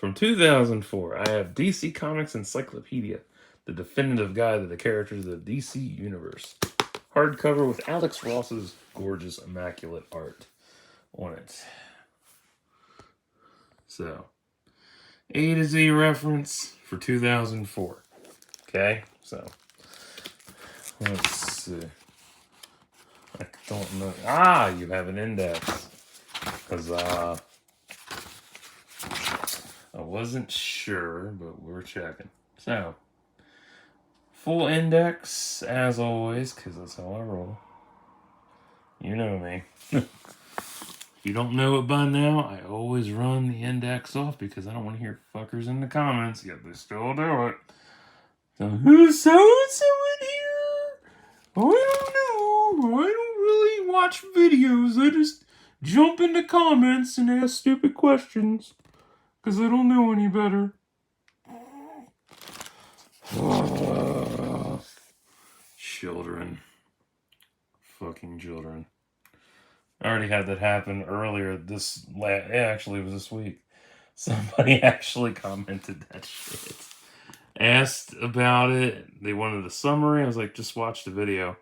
From 2004, I have DC Comics Encyclopedia, the definitive guide to the characters of the DC Universe. Hardcover with Alex Ross's gorgeous, immaculate art on it. So, A to Z reference for 2004. Okay, so let's see. I don't know. Ah, you have an index. Because I wasn't sure, but we're checking. So, full index, as always, because that's how I roll. You know me. If you don't know it by now, I always run the index off because I don't want to hear fuckers in the comments, yet they still do it. So, who's so-and-so in here? I don't know. I don't really watch videos. I just jump into comments and ask stupid questions because I don't know any better. Children. Fucking children. I already had that happen earlier actually it was this week. Somebody actually commented that shit. Asked about it. They wanted a summary. I was like, just watch the video.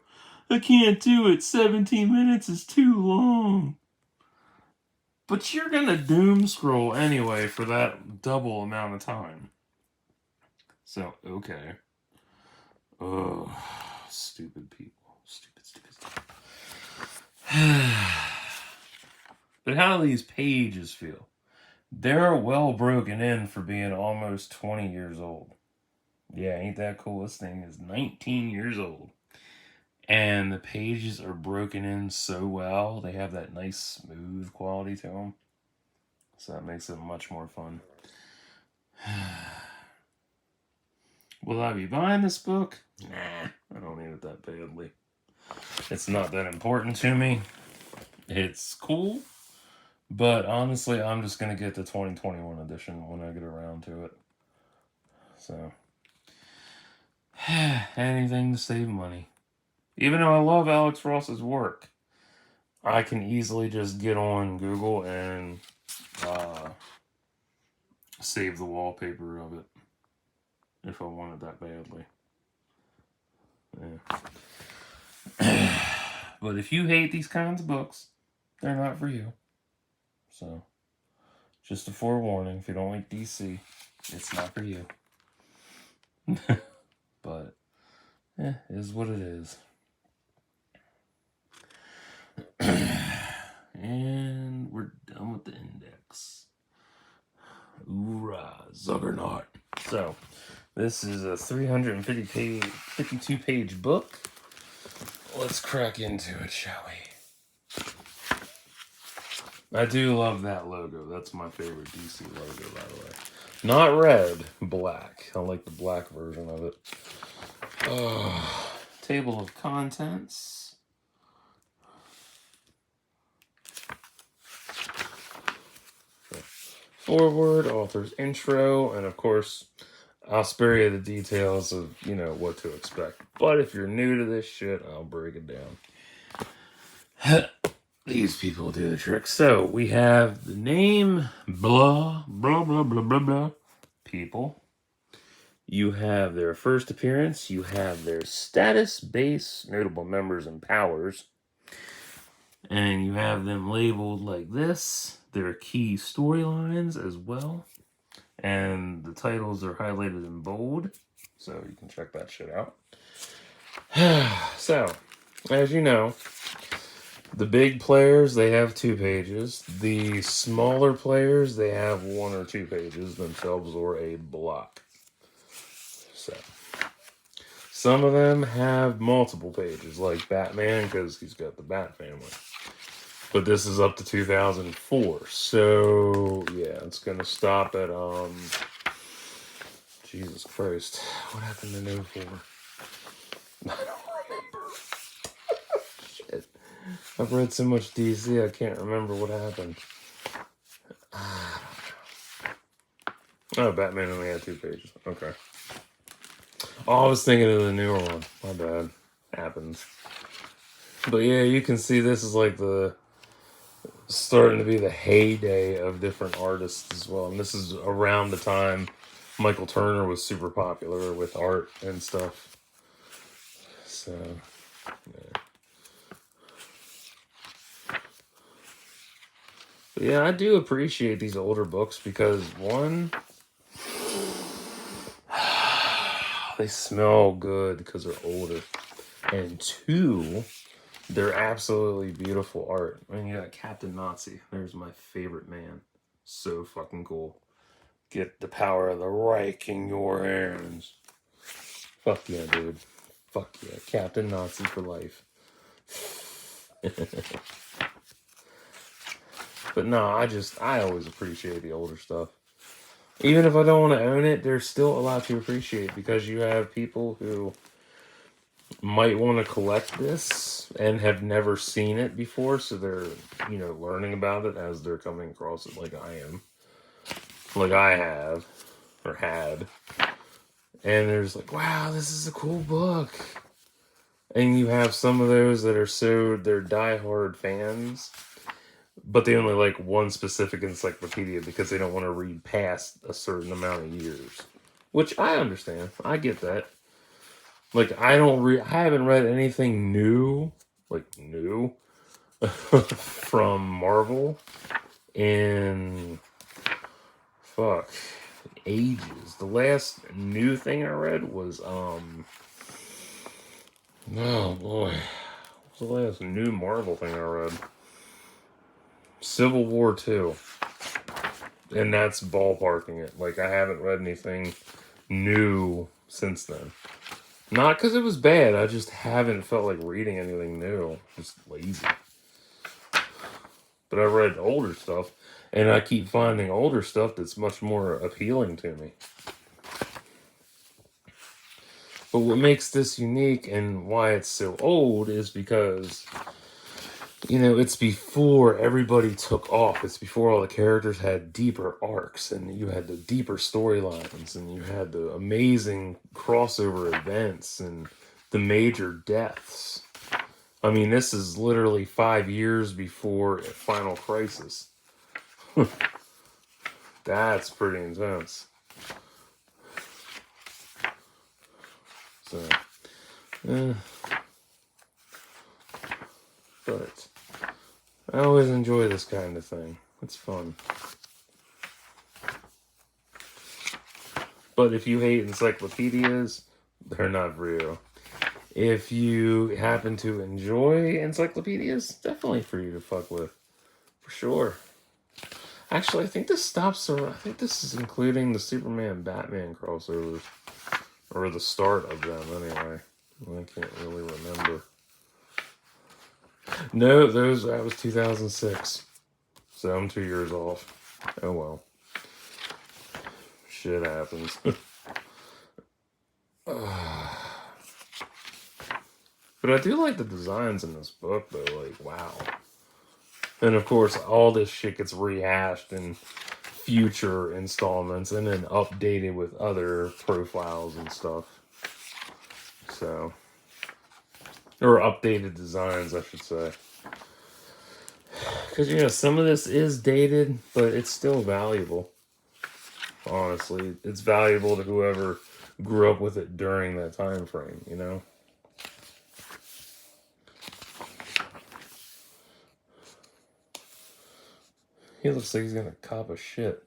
I can't do it. 17 minutes is too long. But you're gonna doom scroll anyway for that double amount of time. So, okay. Oh, stupid people. Stupid. But how do these pages feel? They're well broken in for being almost 20 years old. Yeah, ain't that cool? This thing is 19 years old. And the pages are broken in so well. They have that nice smooth quality to them. So that makes it much more fun. Will I be buying this book? Nah, I don't need it that badly. It's not that important to me. It's cool. But honestly, I'm just going to get the 2021 edition when I get around to it. So, anything to save money. Even though I love Alex Ross's work, I can easily just get on Google and save the wallpaper of it if I want it that badly. Yeah. But if you hate these kinds of books, they're not for you. So, just a forewarning, if you don't like DC, it's not for you. But, it is what it is. And we're done with the index. Hoorah, Zuggernaut. So, this is a 52 page book. Let's crack into it, shall we? I do love that logo. That's my favorite DC logo, by the way. Not red, black. I like the black version of it. Table of contents. Forward, author's intro, and of course, I'll spare you the details of, what to expect. But if you're new to this shit, I'll break it down. These people do the trick. So, we have the name, blah, blah, blah, blah, blah, blah, people. You have their first appearance. You have their status, base, notable members, and powers. And you have them labeled like this. Their key storylines as well. And the titles are highlighted in bold. So you can check that shit out. So, as you know, the big players, they have 2 pages. The smaller players, they have 1 or 2 pages themselves or a block. So, some of them have multiple pages, like Batman, because he's got the Bat family. But this is up to 2004. So, yeah, it's going to stop at, Jesus Christ. What happened to 04? I don't remember. Shit. I've read so much DC, I can't remember what happened. Oh, Batman only had 2 pages. Okay. Oh, I was thinking of the newer one. My bad. Happens. But yeah, you can see this is like the starting to be the heyday of different artists as well. And this is around the time Michael Turner was super popular with art and stuff. So, yeah. But yeah, I do appreciate these older books because one, they smell good because they're older. And two, they're absolutely beautiful art. I mean, you got Captain Nazi. There's my favorite man. So fucking cool. Get the power of the Reich in your hands. Fuck yeah, dude. Fuck yeah. Captain Nazi for life. But no, I always appreciate the older stuff. Even if I don't want to own it, there's still a lot to appreciate because you have people who might want to collect this and have never seen it before, so they're, learning about it as they're coming across it like I am. Like I have, or had. And there's like, wow, this is a cool book. And you have some of those that are they're diehard fans, but they only like one specific encyclopedia because they don't want to read past a certain amount of years. Which I understand. I get that. Like, I haven't read anything new, from Marvel in, fuck, ages. The last new thing I read was, oh boy, what's the last new Marvel thing I read? Civil War 2. And that's ballparking it. Like, I haven't read anything new since then. Not because it was bad, I just haven't felt like reading anything new. Just lazy. But I read older stuff, and I keep finding older stuff that's much more appealing to me. But what makes this unique and why it's so old is because, it's before everybody took off. It's before all the characters had deeper arcs, and you had the deeper storylines, and you had the amazing crossover events, and the major deaths. I mean, this is literally 5 years before Final Crisis. That's pretty intense. So, but I always enjoy this kind of thing. It's fun. But if you hate encyclopedias, they're not real. If you happen to enjoy encyclopedias, definitely for you to fuck with. For sure. Actually, I think this is including the Superman-Batman crossovers. Or the start of them, anyway. I can't really remember. No, that was 2006. So I'm 2 years off. Oh well. Shit happens. But I do like the designs in this book, though. Like, wow. And of course, all this shit gets rehashed in future installments and then updated with other profiles and stuff. So, or updated designs, I should say. Because, some of this is dated, but it's still valuable. Honestly, it's valuable to whoever grew up with it during that time frame, He looks like he's gonna cop a shit.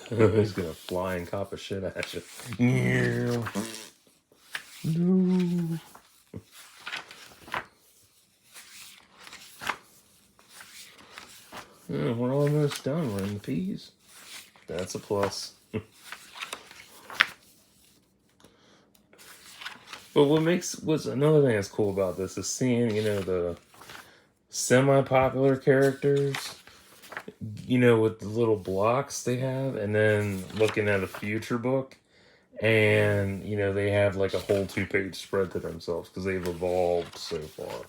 He's gonna fly and cop a shit at you. Yeah. No. Yeah, we're almost done. We're in the peas. That's a plus. But what's another thing that's cool about this is seeing, the semi-popular characters, with the little blocks they have, and then looking at a future book, and, they have like a whole 2-page spread to themselves because they've evolved so far.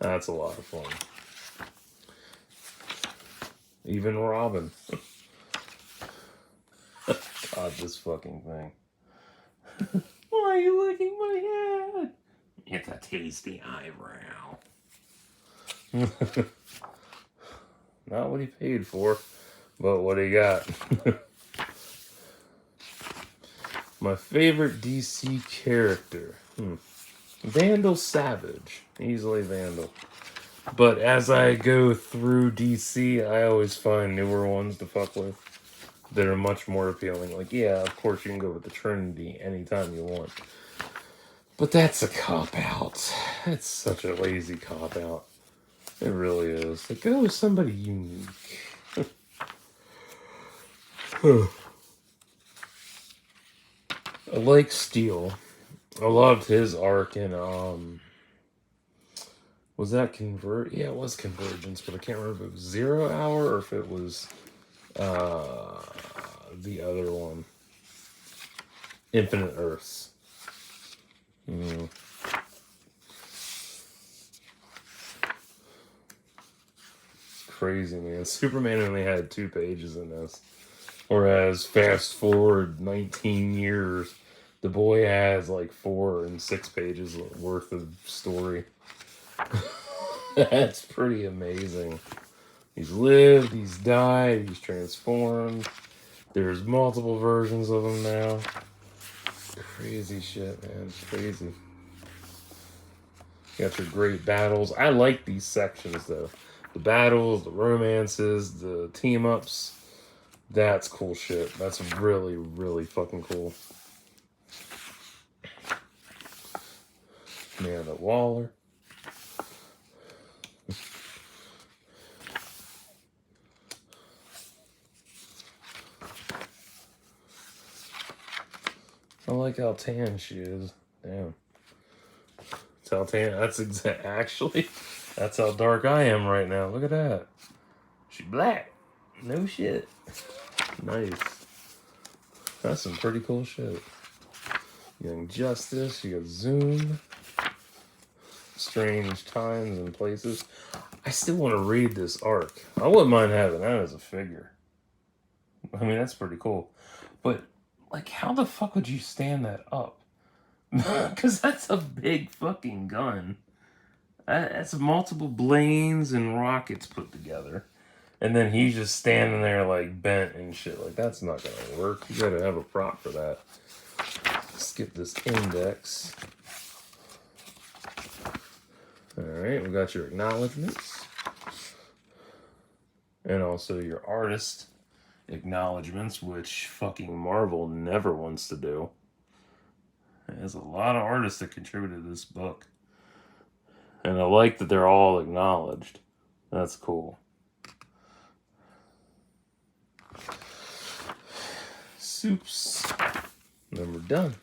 That's a lot of fun. Even Robin. God, this fucking thing. Why are you licking my head? It's a tasty eyebrow. Not what he paid for, but what he got. My favorite DC character. Vandal Savage. Easily Vandal. But as I go through DC, I always find newer ones to fuck with that are much more appealing. Like, yeah, of course you can go with the Trinity anytime you want. But that's a cop-out. It's such a lazy cop-out. It really is. Like, go with somebody unique. I like Steel. I loved his arc in, was that Convert? Yeah, it was Convergence, but I can't remember if it was 0 Hour or if it was, the other one. Infinite Earths. Crazy, man. Superman only had 2 pages in this. Whereas, fast forward 19 years, the boy has like 4 and 6 pages worth of story. That's pretty amazing. He's lived, he's died, he's transformed. There's multiple versions of him now. Crazy shit, man. It's crazy. You got your great battles. I like these sections, though. The battles, the romances, the team-ups. That's cool shit. That's really, really fucking cool. Man, the Waller. I like how tan she is. Damn. That's how tan. Actually, that's how dark I am right now. Look at that. She black. No shit. Nice. That's some pretty cool shit. Young Justice. You got Zoom. Strange Times and Places. I still want to read this arc. I wouldn't mind having that as a figure. I mean, that's pretty cool. But, like, how the fuck would you stand that up? Because that's a big fucking gun. That's multiple blades and rockets put together. And then he's just standing there, like, bent and shit. Like, that's not going to work. You got to have a prop for that. Skip this index. Alright, we got your acknowledgements. And also your artist acknowledgements, which fucking Marvel never wants to do. There's a lot of artists that contributed to this book. And I like that they're all acknowledged. That's cool. Soups. Then we're done.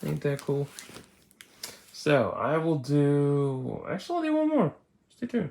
Ain't that cool? So, I will do... Actually, I'll do one more. Stay tuned.